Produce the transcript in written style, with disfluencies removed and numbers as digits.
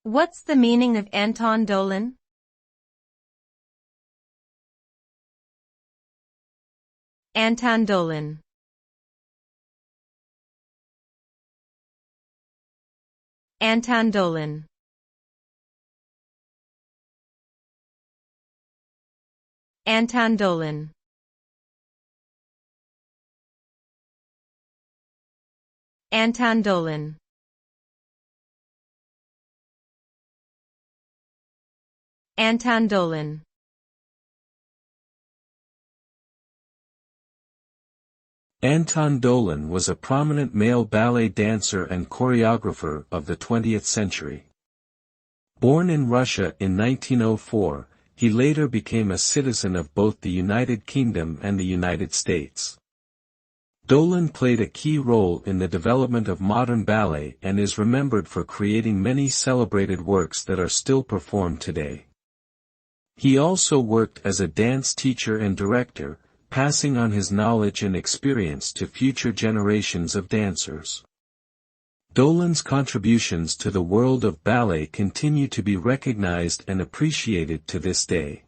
What's the meaning of Anton Dolin? Anton Dolin. Anton Dolin. Anton Dolin. Anton Dolin. Anton Dolin. Anton Dolin was a prominent male ballet dancer and choreographer of the 20th century. Born in Russia in 1904, he later became a citizen of both the United Kingdom and the United States. Dolin played a key role in the development of modern ballet and is remembered for creating many celebrated works that are still performed today. He also worked as a dance teacher and director, passing on his knowledge and experience to future generations of dancers. Dolin's contributions to the world of ballet continue to be recognized and appreciated to this day.